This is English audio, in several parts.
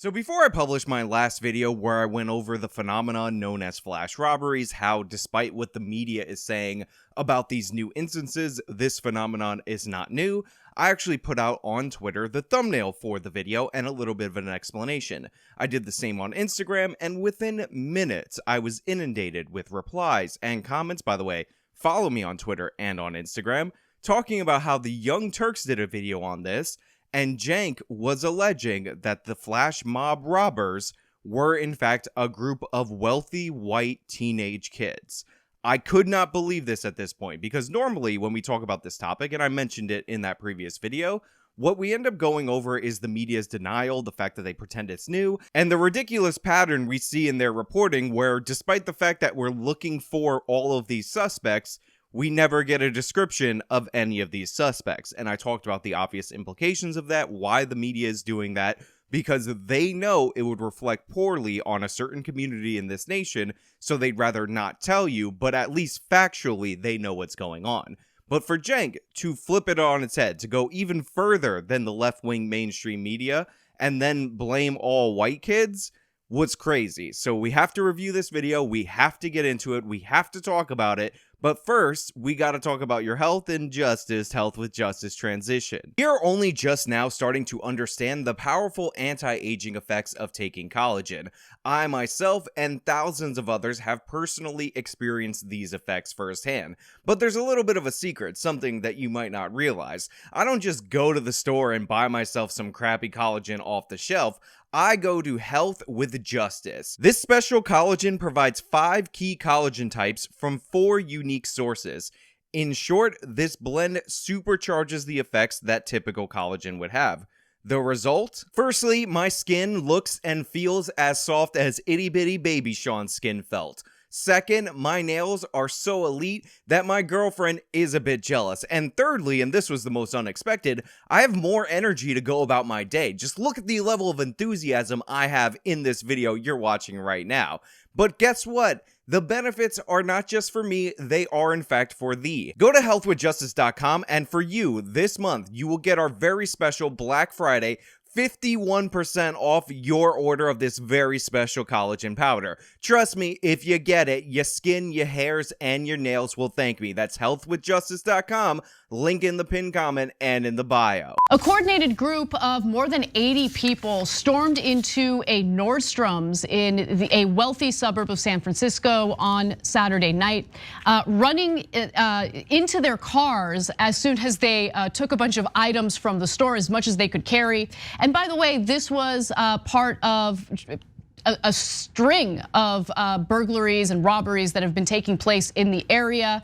So before I published my last video where I went over the phenomenon known as flash robberies, how despite what the media is saying about these new instances, this phenomenon is not new, I actually put out on Twitter the thumbnail for the video and a little bit of an explanation. I did the same on Instagram, and within minutes I was inundated with replies and comments. By the way, follow me on Twitter and on Instagram, talking about how the Young Turks did a video on this, and Cenk was alleging that the flash mob robbers were in fact a group of wealthy white teenage kids. I could not believe this at this point, because normally when we talk about this topic, and I mentioned it in that previous video, what we end up going over is the media's denial, the fact that they pretend it's new, and the ridiculous pattern we see in their reporting where, despite the fact that we're looking for all of these suspects, we never get a description of any of these suspects. And I talked about the obvious implications of that, why the media is doing that, because they know it would reflect poorly on a certain community in this nation, so they'd rather not tell you, but at least factually they know what's going on. But for Cenk to flip it on its head, to go even further than the left-wing mainstream media, and then blame all white kids, was crazy. So we have to review this video, we have to get into it, we have to talk about it, but first, we gotta talk about your health and justice, health with justice transition. We are only just now starting to understand the powerful anti-aging effects of taking collagen. I myself and thousands of others have personally experienced these effects firsthand. But there's a little bit of a secret, something that you might not realize. I don't just go to the store and buy myself some crappy collagen off the shelf. I go to Health with Justice. This special collagen provides 5 key collagen types from 4 unique sources. In short, this blend supercharges the effects that typical collagen would have. The result? Firstly, my skin looks and feels as soft as itty bitty baby Sean's skin felt. Second, my nails are so elite that my girlfriend is a bit jealous. And thirdly, and this was the most unexpected, I have more energy to go about my day. Just look at the level of enthusiasm I have in this video you're watching right now. But guess what? The benefits are not just for me, they are in fact for thee. Go to healthwithjustice.com, and for you, this month, you will get our very special Black Friday 51% off your order of this very special collagen powder. Trust me, if you get it, your skin, your hairs, and your nails will thank me. That's healthwithjustice.com, link in the pinned comment and in the bio. A coordinated group of more than 80 people stormed into a Nordstrom's in a wealthy suburb of San Francisco on Saturday night, running into their cars as soon as they took a bunch of items from the store, as much as they could carry. And by the way, this was part of a string of burglaries and robberies that have been taking place in the area.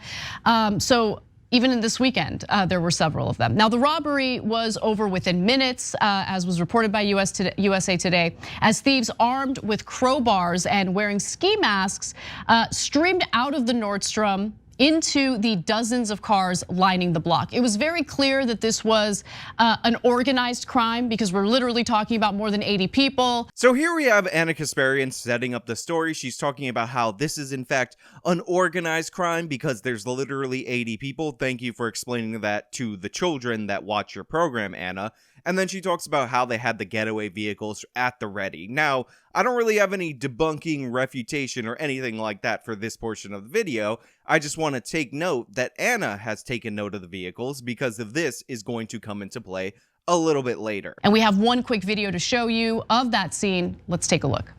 So even in this weekend, there were several of them. Now, the robbery was over within minutes, as was reported by USA Today, as thieves armed with crowbars and wearing ski masks streamed out of the Nordstrom into the dozens of cars lining the block. It was very clear that this was an organized crime, because we're literally talking about more than 80 people. So here we have Anna Kasparian setting up the story. She's talking about how this is in fact an organized crime because there's literally 80 people. Thank you for explaining that to the children that watch your program, Anna. And then she talks about how they had the getaway vehicles at the ready. Now, I don't really have any debunking, refutation, or anything like that for this portion of the video. I just want to take note that Anna has taken note of the vehicles because of this is going to come into play a little bit later. And we have one quick video to show you of that scene. Let's take a look.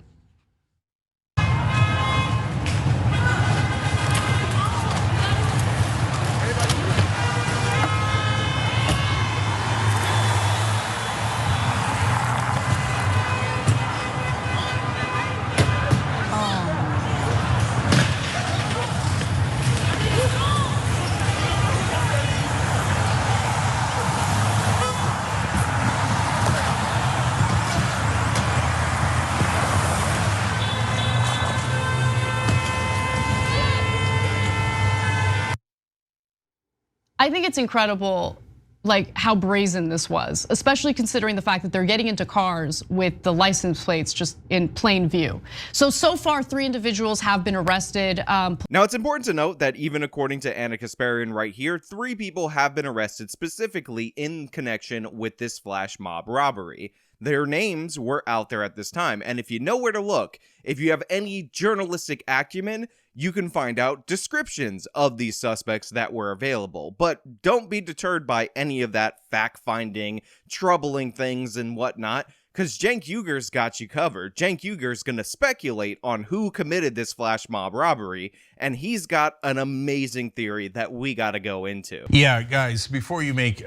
I think it's incredible, like how brazen this was, especially considering the fact that they're getting into cars with the license plates just in plain view. So far, 3 individuals have been arrested. Now, it's important to note that even according to Anna Kasparian right here, 3 people have been arrested specifically in connection with this flash mob robbery. their names were out there at this time. And if you know where to look, if you have any journalistic acumen, you can find out descriptions of these suspects that were available. But don't be deterred by any of that fact-finding, troubling things and whatnot, because Cenk Uyghur's got you covered. Cenk Uyghur's gonna speculate on who committed this flash mob robbery, and he's got an amazing theory that we gotta go into. Yeah, guys, before you make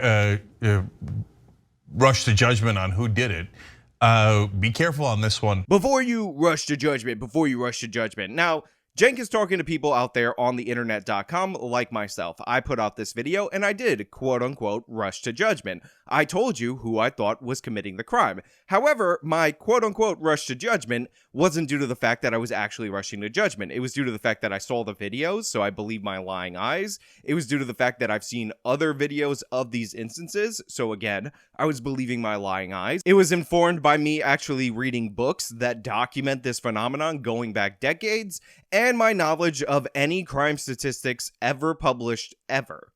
rush to judgment on who did it, be careful on this one. Before you rush to judgment. Now, Cenk is talking to people out there on the internet.com like myself. I put out this video and I did quote unquote rush to judgment. I told you who I thought was committing the crime. However, my quote unquote rush to judgment wasn't due to the fact that I was actually rushing to judgment. It was due to the fact that I saw the videos, so I believe my lying eyes. It was due to the fact that I've seen other videos of these instances, so again, I was believing my lying eyes. It was informed by me actually reading books that document this phenomenon going back decades, and my knowledge of any crime statistics ever published ever.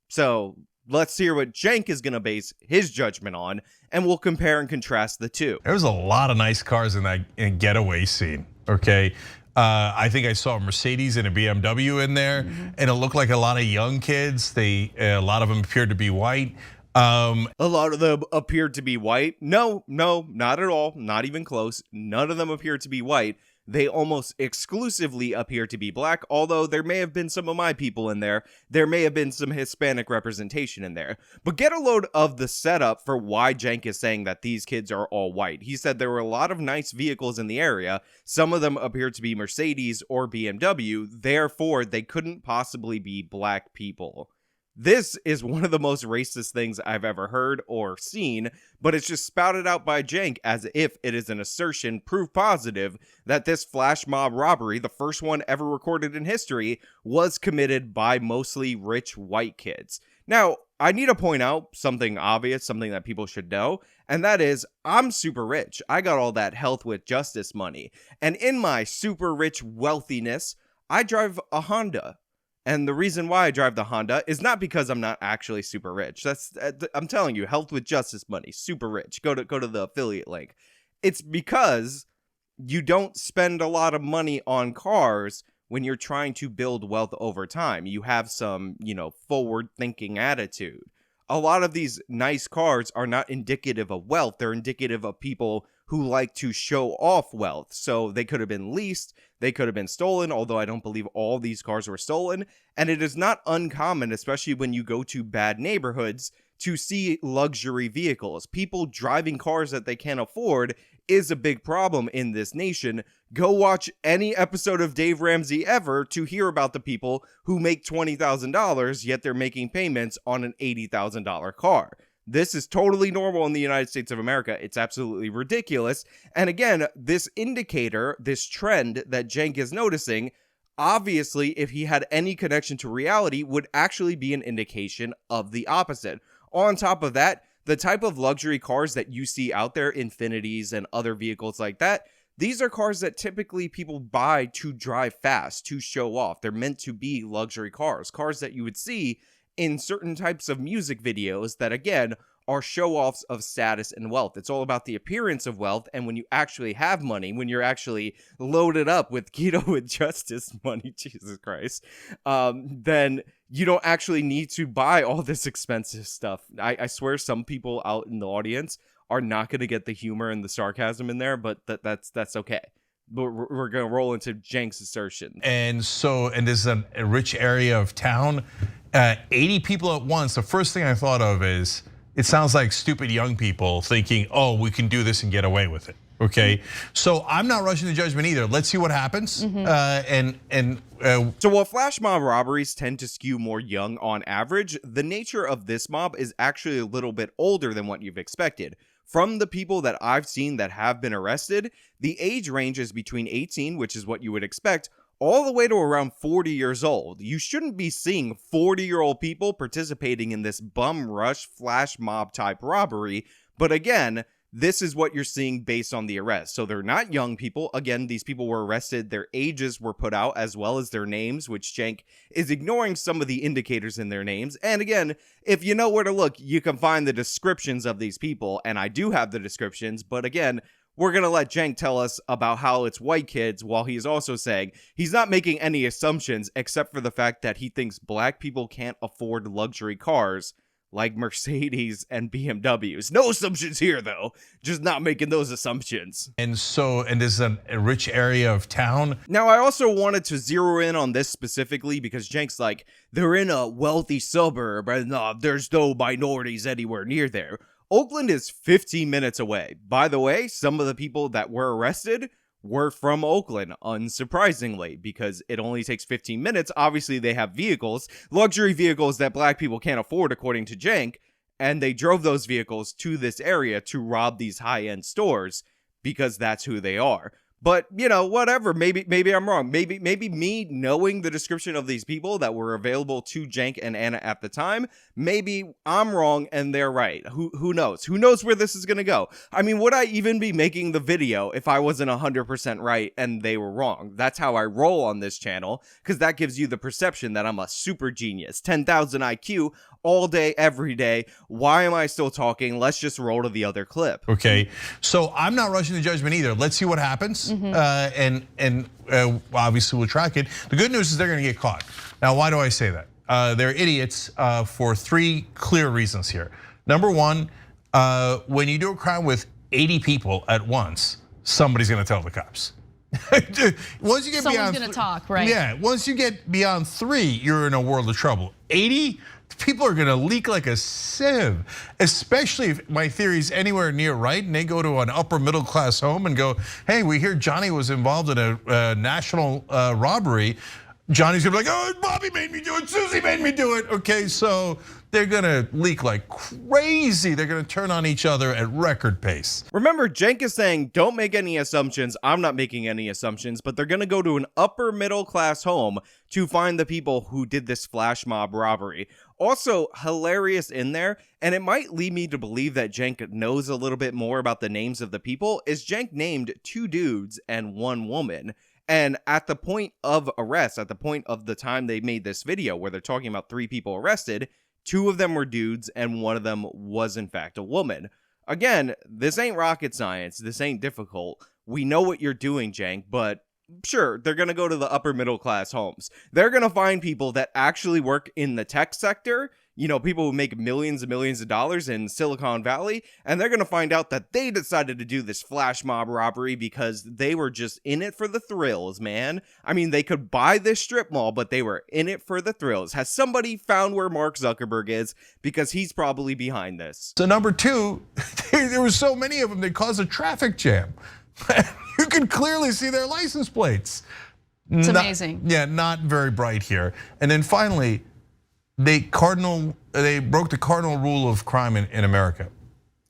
So let's hear what Cenk is going to base his judgment on, and we'll compare and contrast the two. There was a lot of nice cars in that getaway scene, okay? I think I saw a Mercedes and a BMW in there, and it looked like a lot of young kids. A lot of them appeared to be white. A lot of them appeared to be white. No, not at all. Not even close. None of them appeared to be white. They almost exclusively appear to be black, although there may have been some of my people in there. There may have been some Hispanic representation in there. But get a load of the setup for why Cenk is saying that these kids are all white. He said there were a lot of nice vehicles in the area. Some of them appeared to be Mercedes or BMW. Therefore, they couldn't possibly be black people. This is one of the most racist things I've ever heard or seen, but it's just spouted out by Cenk as if it is an assertion, proof positive, that this flash mob robbery, the first one ever recorded in history, was committed by mostly rich white kids. Now, I need to point out something obvious, something that people should know, and that is, I'm super rich. I got all that health with justice money, and in my super rich wealthiness, I drive a Honda. And the reason why I drive the Honda is not because I'm not actually super rich. I'm telling you, health with justice money, super rich. Go to the affiliate link. It's because you don't spend a lot of money on cars when you're trying to build wealth over time. You have some, forward-thinking attitude. A lot of these nice cars are not indicative of wealth. They're indicative of people who like to show off wealth. So they could have been leased, they could have been stolen, although I don't believe all these cars were stolen. And it is not uncommon, especially when you go to bad neighborhoods, to see luxury vehicles. People driving cars that they can't afford is a big problem in this nation. Go watch any episode of Dave Ramsey ever to hear about the people who make $20,000, yet they're making payments on an $80,000 car. This is totally normal in the United States of America. It's absolutely ridiculous. And again, this indicator, this trend that Cenk is noticing, obviously, if he had any connection to reality, would actually be an indication of the opposite. On top of that, the type of luxury cars that you see out there, Infinities and other vehicles like that, these are cars that typically people buy to drive fast, to show off. They're meant to be luxury cars that you would see in certain types of music videos that, again, are show-offs of status and wealth. It's all about the appearance of wealth, and when you actually have money, when you're actually loaded up with keto with justice money, Jesus Christ, then you don't actually need to buy all this expensive stuff. I swear some people out in the audience are not going to get the humor and the sarcasm in there, but that's okay. But we're going to roll into Cenks Assertion. And this is a rich area of town. 80 people at once. The first thing I thought of is, it sounds like stupid young people thinking, oh, we can do this and get away with it. Okay, so I'm not rushing to judgment either. Let's see what happens. So while flash mob robberies tend to skew more young on average, the nature of this mob is actually a little bit older than what you've expected. From the people that I've seen that have been arrested, the age range is between 18, which is what you would expect, all the way to around 40 years old. You shouldn't be seeing 40-year-old people participating in this bum rush flash mob type robbery. But again, this is what you're seeing based on the arrest. So they're not young people. Again, these people were arrested. Their ages were put out as well as their names, which Cenk is ignoring some of the indicators in their names. And again, if you know where to look, you can find the descriptions of these people. And I do have the descriptions, but again, we're going to let Cenk tell us about how it's white kids, while he's also saying he's not making any assumptions except for the fact that he thinks black people can't afford luxury cars like Mercedes and BMWs. No assumptions here, though. Just not making those assumptions. And this is a rich area of town. Now, I also wanted to zero in on this specifically because Cenk's like, they're in a wealthy suburb and there's no minorities anywhere near there. Oakland is 15 minutes away. By the way, some of the people that were arrested were from Oakland, unsurprisingly, because it only takes 15 minutes. Obviously, they have vehicles, luxury vehicles that black people can't afford, according to Cenk, and they drove those vehicles to this area to rob these high-end stores because that's who they are. But, you know, whatever, maybe I'm wrong. Maybe me knowing the description of these people that were available to Cenk and Anna at the time, maybe I'm wrong and they're right. Who knows? Who knows where this is going to go? I mean, would I even be making the video if I wasn't 100% right and they were wrong? That's how I roll on this channel, because that gives you the perception that I'm a super genius. 10,000 IQ all day, every day. Why am I still talking? Let's just roll to the other clip. Okay, so I'm not rushing to judgment either. Let's see what happens. And obviously we'll track it. The good news is they're going to get caught. Now, why do I say that? They're idiots for three clear reasons here. Number one, when you do a crime with 80 people at once, somebody's going to tell the cops. Once you get someone's going to talk, right? Yeah, once you get beyond 3, you're in a world of trouble. 80? People are gonna leak like a sieve, especially if my theory is anywhere near right and they go to an upper middle class home and go, hey, we hear Johnny was involved in a national robbery. Johnny's gonna be like, oh, Bobby made me do it, Susie made me do it. Okay, so they're gonna leak like crazy. They're gonna turn on each other at record pace. Remember, Cenk is saying, don't make any assumptions. I'm not making any assumptions, but they're gonna go to an upper middle class home to find the people who did this flash mob robbery. Also, hilarious in there, and it might lead me to believe that Cenk knows a little bit more about the names of the people, is Cenk named 2 dudes and 1 woman. And at the point of arrest, at the point of the time they made this video where they're talking about 3 people arrested, 2 of them were dudes and 1 of them was in fact a woman. Again, this ain't rocket science. This ain't difficult. We know what you're doing, Cenk, but sure, they're going to go to the upper middle class homes. They're going to find people that actually work in the tech sector, you know, people who make millions and millions of dollars in Silicon Valley, and they're going to find out that they decided to do this flash mob robbery because they were just in it for the thrills, man. I mean, they could buy this strip mall, but they were in it for the thrills. Has somebody found where Mark Zuckerberg is? Because he's probably behind this. So number 2, there were so many of them they caused a traffic jam. You can clearly see their license plates. It's amazing. Yeah, not very bright here. And then finally, they broke the cardinal rule of crime in America.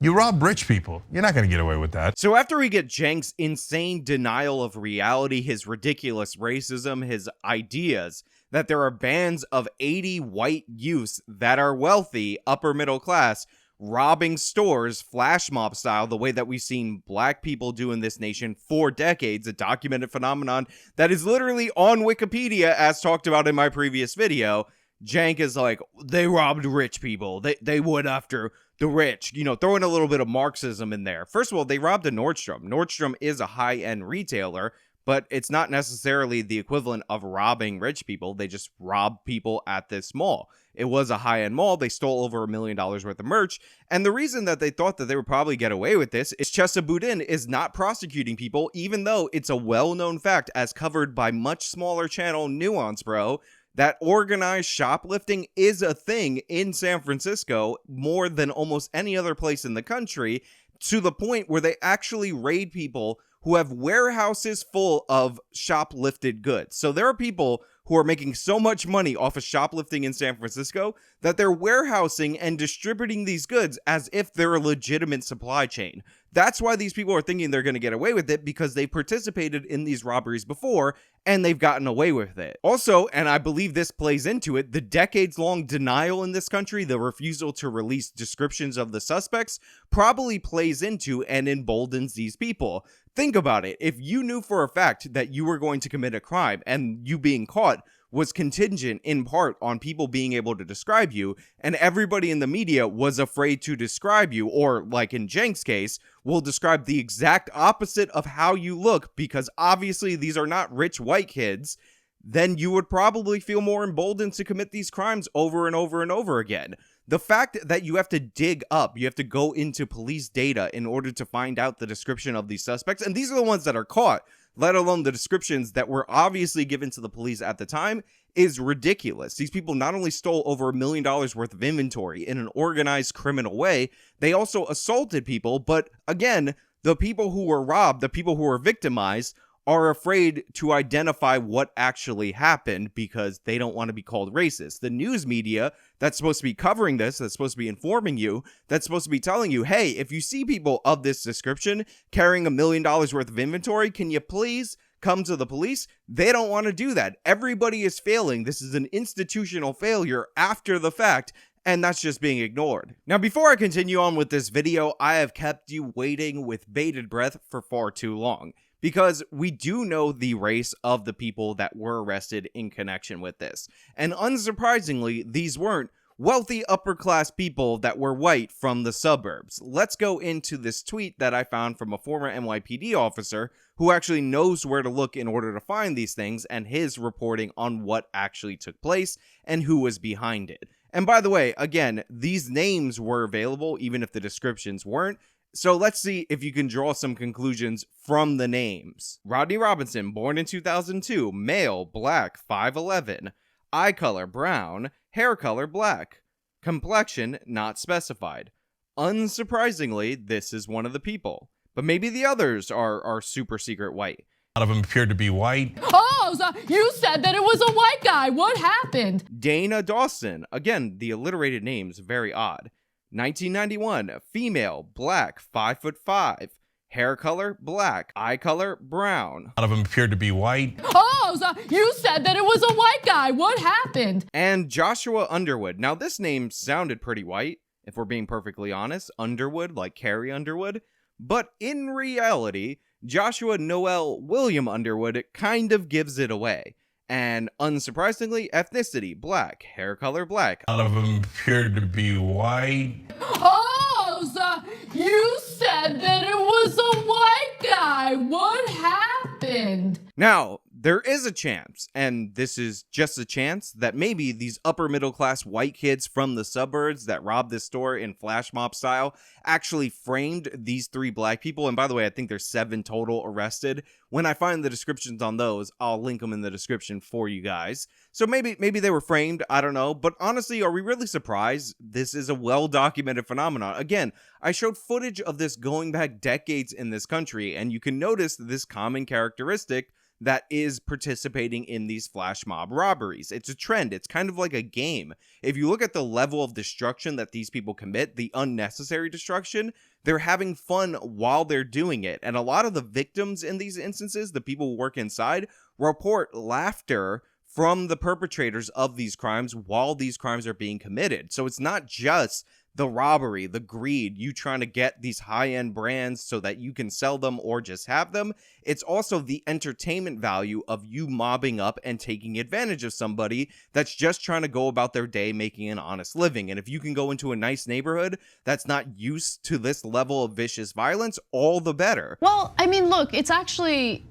You rob rich people, you're not gonna get away with that. So after we get Cenk's insane denial of reality, his ridiculous racism, his ideas that there are bands of 80 white youths that are wealthy, upper middle class, robbing stores, flash mob style, the way that we've seen black people do in this nation for decades, a documented phenomenon that is literally on Wikipedia, as talked about in my previous video. Cenk is like, they robbed rich people. They went after the rich, you know, throwing a little bit of Marxism in there. First of all, they robbed a Nordstrom. Nordstrom is a high-end retailer, but it's not necessarily the equivalent of robbing rich people. They just rob people at this mall. It was a high-end mall. They stole over $1 million worth of merch. And the reason that they thought that they would probably get away with this is Chesa Boudin is not prosecuting people, even though it's a well-known fact, as covered by much smaller channel Nuance Bro, that organized shoplifting is a thing in San Francisco more than almost any other place in the country, to the point where they actually raid people who have warehouses full of shoplifted goods. So there are people who are making so much money off of shoplifting in San Francisco that they're warehousing and distributing these goods as if they're a legitimate supply chain. That's why these people are thinking they're going to get away with it, because they participated in these robberies before and they've gotten away with it. Also, and I believe this plays into it, the decades-long denial in this country, the refusal to release descriptions of the suspects, probably plays into and emboldens these people. Think about it. If you knew for a fact that you were going to commit a crime and you being caught was contingent in part on people being able to describe you, and everybody in the media was afraid to describe you, or like in Cenk's case, will describe the exact opposite of how you look because obviously these are not rich white kids, then you would probably feel more emboldened to commit these crimes over and over and over again. The fact that you have to dig up, you have to go into police data in order to find out the description of these suspects, and these are the ones that are caught, let alone the descriptions that were obviously given to the police at the time, is ridiculous. These people not only stole over $1 million worth of inventory in an organized criminal way, they also assaulted people, but again, the people who were robbed, the people who were victimized, are afraid to identify what actually happened because they don't want to be called racist. The news media that's supposed to be covering this, that's supposed to be informing you, that's supposed to be telling you, hey, if you see people of this description carrying $1 million worth of inventory, can you please come to the police? They don't want to do that. Everybody is failing. This is an institutional failure after the fact, and that's just being ignored. Now, before I continue on with this video, I have kept you waiting with bated breath for far too long, because we do know the race of the people that were arrested in connection with this. And unsurprisingly, these weren't wealthy upper-class people that were white from the suburbs. Let's go into this tweet that I found from a former NYPD officer who actually knows where to look in order to find these things, and his reporting on what actually took place and who was behind it. And by the way, again, these names were available even if the descriptions weren't. So let's see if you can draw some conclusions from the names. Rodney Robinson, born in 2002, male, black, 5'11", eye color brown, hair color black, complexion not specified. Unsurprisingly, this is one of the people, but maybe the others are super secret white. A lot of them appeared to be white. Oh, so you said that it was a white guy. What happened? Dana Dawson, again, the alliterated names, very odd. 1991, female, black, 5'5", hair color, black, eye color, brown. A lot of them appeared to be white. Oh, so you said that it was a white guy. What happened? And Joshua Underwood. Now, this name sounded pretty white, if we're being perfectly honest. Underwood, like Carrie Underwood. But in reality, Joshua Noel William Underwood kind of gives it away. And unsurprisingly, ethnicity, black, hair color, black. A lot of them appeared to be white. Oh, so you said that it was a white guy. What happened? Now, there is a chance, and this is just a chance, that maybe these upper middle class white kids from the suburbs that robbed this store in flash mob style actually framed these 3 black people. And by the way, I think there's 7 total arrested. When I find the descriptions on those, I'll link them in the description for you guys. So maybe they were framed, I don't know. But honestly, are we really surprised? This is a well-documented phenomenon. Again, I showed footage of this going back decades in this country, and you can notice this common characteristic that is participating in these flash mob robberies. It's a trend. It's kind of like a game. If you look at the level of destruction that these people commit, the unnecessary destruction, they're having fun while they're doing it. And a lot of the victims in these instances, the people who work inside, report laughter from the perpetrators of these crimes while these crimes are being committed. So it's not just the robbery, the greed, you trying to get these high-end brands so that you can sell them or just have them. It's also the entertainment value of you mobbing up and taking advantage of somebody that's just trying to go about their day making an honest living. And if you can go into a nice neighborhood that's not used to this level of vicious violence, all the better. Well, I mean, look, it's actually,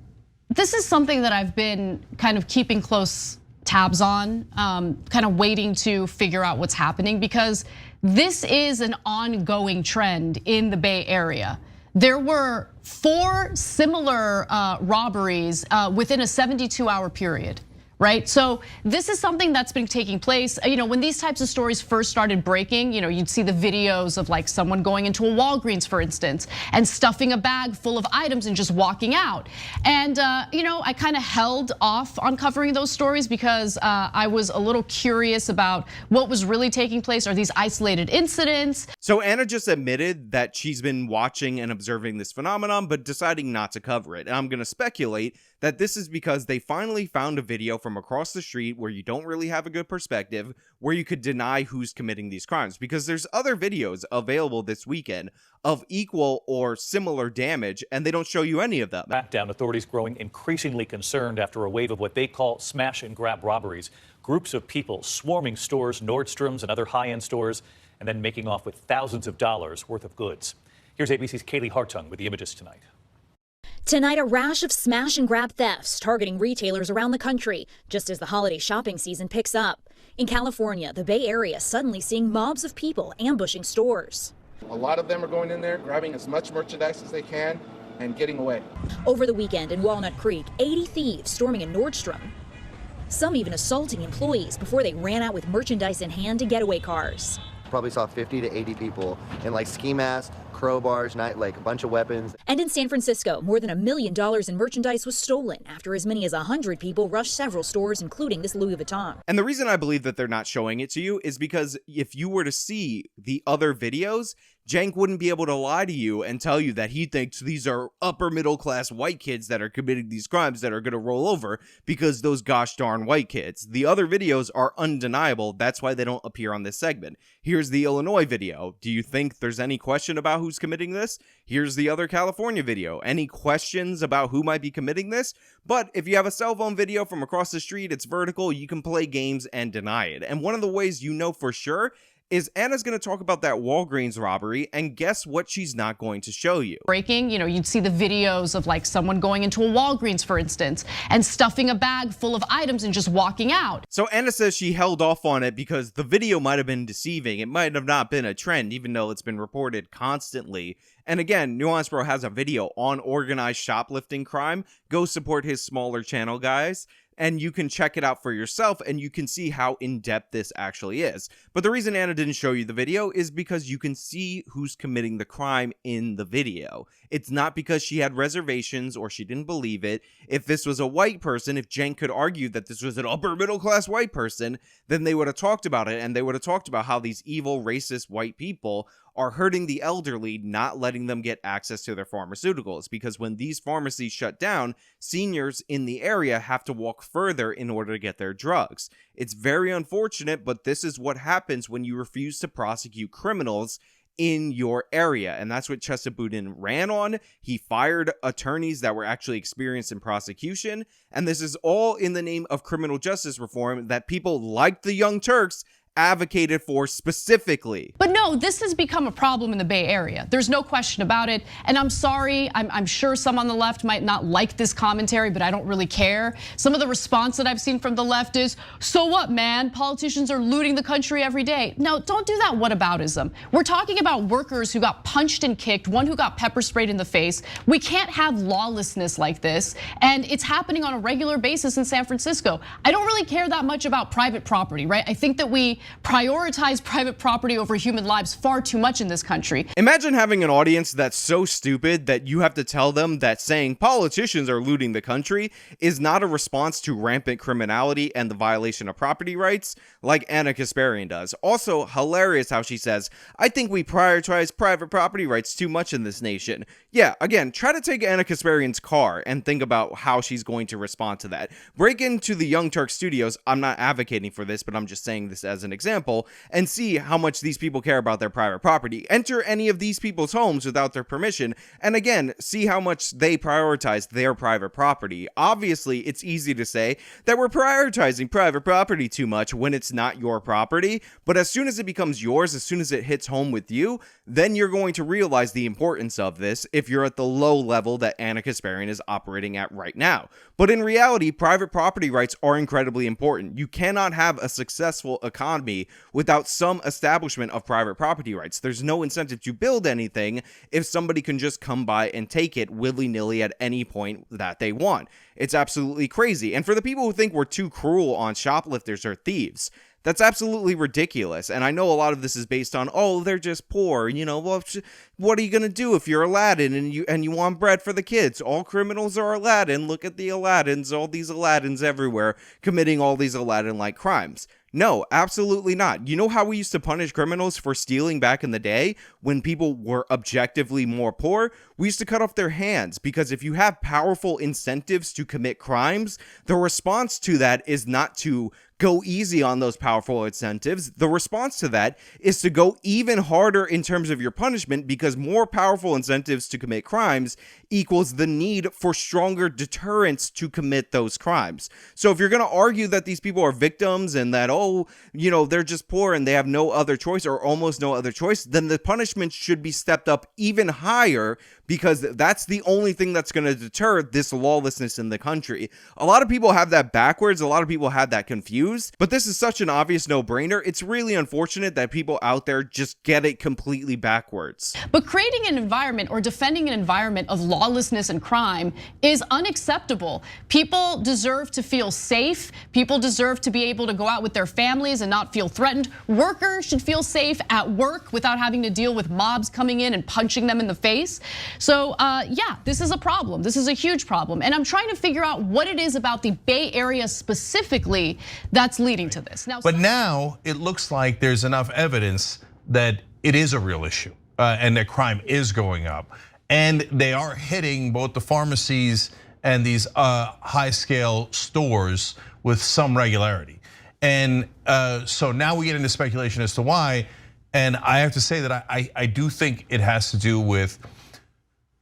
this is something that I've been kind of keeping close tabs on, kind of waiting to figure out what's happening, because this is an ongoing trend in the Bay Area. There were 4 similar robberies within a 72-hour period, right? So this is something that's been taking place. When these types of stories first started breaking, you'd see the videos of like someone going into a Walgreens, for instance, and stuffing a bag full of items and just walking out. And I kind of held off on covering those stories because I was a little curious about what was really taking place. Are these isolated incidents? So Anna just admitted that she's been watching and observing this phenomenon, but deciding not to cover it. And I'm gonna speculate that this is because they finally found a video from across the street where you don't really have a good perspective, where you could deny who's committing these crimes. Because there's other videos available this weekend of equal or similar damage, and they don't show you any of them. Crackdown, authorities growing increasingly concerned after a wave of what they call smash and grab robberies. Groups of people swarming stores, Nordstrom's and other high-end stores, and then making off with thousands of dollars worth of goods. Here's ABC's Kaylee Hartung with the images tonight. Tonight, a rash of smash and grab thefts targeting retailers around the country, just as the holiday shopping season picks up. In California, the Bay Area suddenly seeing mobs of people ambushing stores. A lot of them are going in there, grabbing as much merchandise as they can and getting away. Over the weekend in Walnut Creek, 80 thieves storming a Nordstrom. Some even assaulting employees before they ran out with merchandise in hand to getaway cars. Probably saw 50 to 80 people in like ski masks, crowbars, like a bunch of weapons. And in San Francisco, more than $1 million in merchandise was stolen after as many as 100 people rushed several stores, including this Louis Vuitton. And the reason I believe that they're not showing it to you is because if you were to see the other videos, Cenk wouldn't be able to lie to you and tell you that he thinks these are upper middle class white kids that are committing these crimes that are going to roll over because those gosh darn white kids. The other videos are undeniable. That's why they don't appear on this segment. Here's the Illinois video. Do you think there's any question about who's committing this? Here's the other California video. Any questions about who might be committing this? But if you have a cell phone video from across the street, it's vertical, you can play games and deny it. And one of the ways you know for sure is Anna's going to talk about that Walgreens robbery, and guess what she's not going to show you? Breaking, you'd see the videos of like someone going into a Walgreens, for instance, and stuffing a bag full of items and just walking out. So Anna says she held off on it because the video might have been deceiving. It might have not been a trend, even though it's been reported constantly. And again, Nuance Bro has a video on organized shoplifting crime. Go support his smaller channel, guys. And you can check it out for yourself and you can see how in-depth this actually is. But the reason Anna didn't show you the video is because you can see who's committing the crime in the video. It's not because she had reservations or she didn't believe it. If this was a white person, if Cenk could argue that this was an upper middle class white person, then they would have talked about it, and they would have talked about how these evil racist white people are hurting the elderly, not letting them get access to their pharmaceuticals, because when these pharmacies shut down, seniors in the area have to walk further in order to get their drugs. It's very unfortunate, but this is what happens when you refuse to prosecute criminals in your area, and that's what Chesa Boudin ran on. He fired attorneys that were actually experienced in prosecution, and this is all in the name of criminal justice reform that people like the Young Turks advocated for specifically. But no, this has become a problem in the Bay Area. There's no question about it. And I'm sorry, I'm sure some on the left might not like this commentary, but I don't really care. Some of the response that I've seen from the left is, so what, man? Politicians are looting the country every day. No, don't do that whataboutism. We're talking about workers who got punched and kicked, one who got pepper sprayed in the face. We can't have lawlessness like this. And it's happening on a regular basis in San Francisco. I don't really care that much about private property, right? I think that we prioritize private property over human lives far too much in this country. Imagine having an audience that's so stupid that you have to tell them that saying politicians are looting the country is not a response to rampant criminality and the violation of property rights like Anna Kasparian does. Also, hilarious how she says, I think we prioritize private property rights too much in this nation. Yeah, again, try to take Anna Kasparian's car and think about how she's going to respond to that. Break into the Young Turk studios. I'm not advocating for this, but I'm just saying this as an example, and see how much these people care about their private property. Enter any of these people's homes without their permission, and again, see how much they prioritize their private property. Obviously, it's easy to say that we're prioritizing private property too much when it's not your property, but as soon as it becomes yours, as soon as it hits home with you, then you're going to realize the importance of this if you're at the low level that Anna Kasparian is operating at right now. But in reality, private property rights are incredibly important. You cannot have a successful economy without some establishment of private private property rights. There's no incentive to build anything if somebody can just come by and take it willy-nilly at any point that they want. It's absolutely crazy. And for the people who think we're too cruel on shoplifters or thieves, that's absolutely ridiculous. And I know a lot of this is based on, oh, they're just poor. You know, well, what are you going to do if you're Aladdin and you want bread for the kids? All criminals are Aladdin. Look at the Aladdins, all these Aladdins everywhere committing all these Aladdin-like crimes. No, absolutely not. You know how we used to punish criminals for stealing back in the day when people were objectively more poor? We used to cut off their hands, because if you have powerful incentives to commit crimes, the response to that is not to go easy on those powerful incentives. The response to that is to go even harder in terms of your punishment, because more powerful incentives to commit crimes equals the need for stronger deterrence to commit those crimes. So if you're going to argue that these people are victims and that, oh, you know, they're just poor and they have no other choice or almost no other choice, then the punishment should be stepped up even higher, because that's the only thing that's going to deter this lawlessness in the country. A lot of people have that backwards. A lot of people have that confused, but this is such an obvious no-brainer. It's really unfortunate that people out there just get it completely backwards. But creating an environment or defending an environment of lawlessness and crime is unacceptable. People deserve to feel safe. People deserve to be able to go out with their families and not feel threatened. Workers should feel safe at work without having to deal with mobs coming in and punching them in the face. So yeah, this is a problem. This is a huge problem. And I'm trying to figure out what it is about the Bay Area specifically that's leading to this. But now it looks like there's enough evidence that it is a real issue and that crime is going up. And they are hitting both the pharmacies and these high-scale stores with some regularity. And so now we get into speculation as to why. And I have to say that I do think it has to do with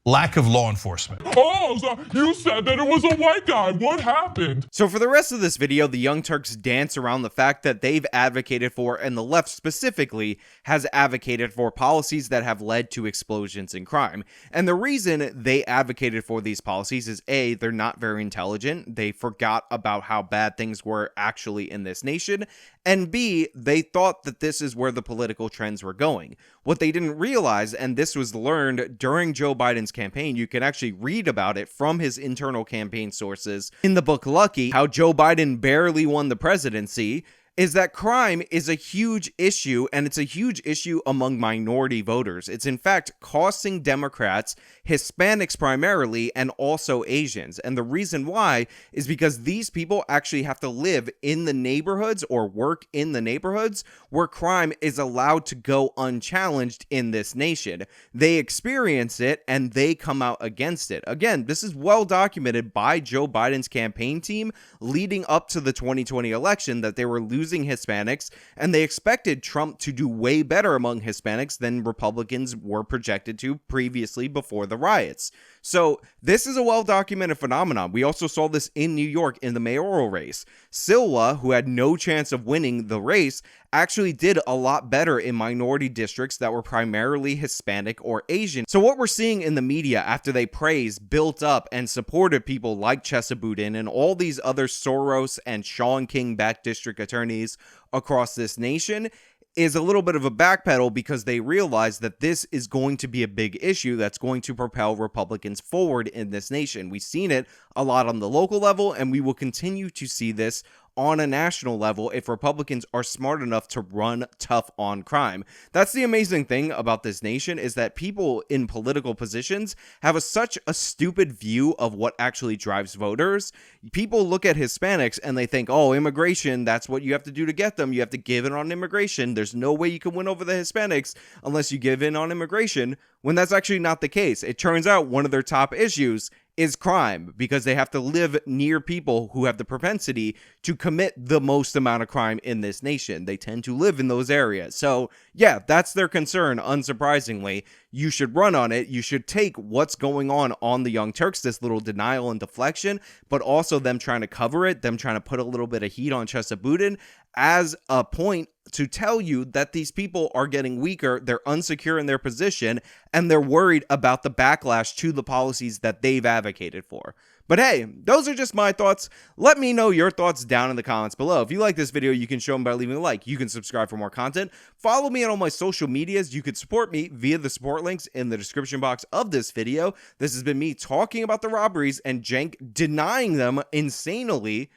lack of law enforcement. Oh, so you said that it was a white guy. What happened? So for the rest of this video, the Young Turks dance around the fact that they've advocated for, and the left specifically has advocated for, policies that have led to explosions in crime. And the reason they advocated for these policies is A, they're not very intelligent. They forgot about how bad things were actually in this nation. And B, they thought that this is where the political trends were going. What they didn't realize, and this was learned during Joe Biden's campaign, you can actually read about it from his internal campaign sources in the book Lucky, how Joe Biden barely won the presidency, is that crime is a huge issue, and it's a huge issue among minority voters. It's in fact costing Democrats, Hispanics primarily, and also Asians. And the reason why is because these people actually have to live in the neighborhoods or work in the neighborhoods where crime is allowed to go unchallenged in this nation. They experience it and they come out against it. Again, this is well documented by Joe Biden's campaign team leading up to the 2020 election, that they were losing Hispanics, and they expected Trump to do way better among Hispanics than Republicans were projected to previously before the riots. So this is a well-documented phenomenon. We also saw this in New York in the mayoral race. Silva, who had no chance of winning the race, actually did a lot better in minority districts that were primarily Hispanic or Asian. So what we're seeing in the media after they praised, built up, and supported people like Chesa Boudin and all these other Soros and Sean King-backed district attorneys across this nation is a little bit of a backpedal, because they realize that this is going to be a big issue that's going to propel Republicans forward in this nation. We've seen it a lot on the local level, and we will continue to see this on a national level if Republicans are smart enough to run tough on crime. That's the amazing thing about this nation, is that people in political positions have such a stupid view of what actually drives voters. People look at Hispanics and they think, oh, immigration, that's what you have to do to get them. You have to give in on immigration. There's no way you can win over the Hispanics unless you give in on immigration, when that's actually not the case. It turns out one of their top issues is crime, because they have to live near people who have the propensity to commit the most amount of crime in this nation. They tend to live in those areas. So yeah, that's their concern, unsurprisingly. you should run on it. You should take what's going on the Young Turks, this little denial and deflection, but also them trying to cover it, them trying to put a little bit of heat on Chesabudin as a point to tell you that these people are getting weaker, they're unsecure in their position, and they're worried about the backlash to the policies that they've advocated for. But hey, those are just my thoughts. Let me know your thoughts down in the comments below. If you like this video, you can show them by leaving a like. You can subscribe for more content. Follow me on all my social medias. You can support me via the support links in the description box of this video. This has been me talking about the robberies and Cenk denying them insanely.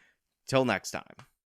Till next time.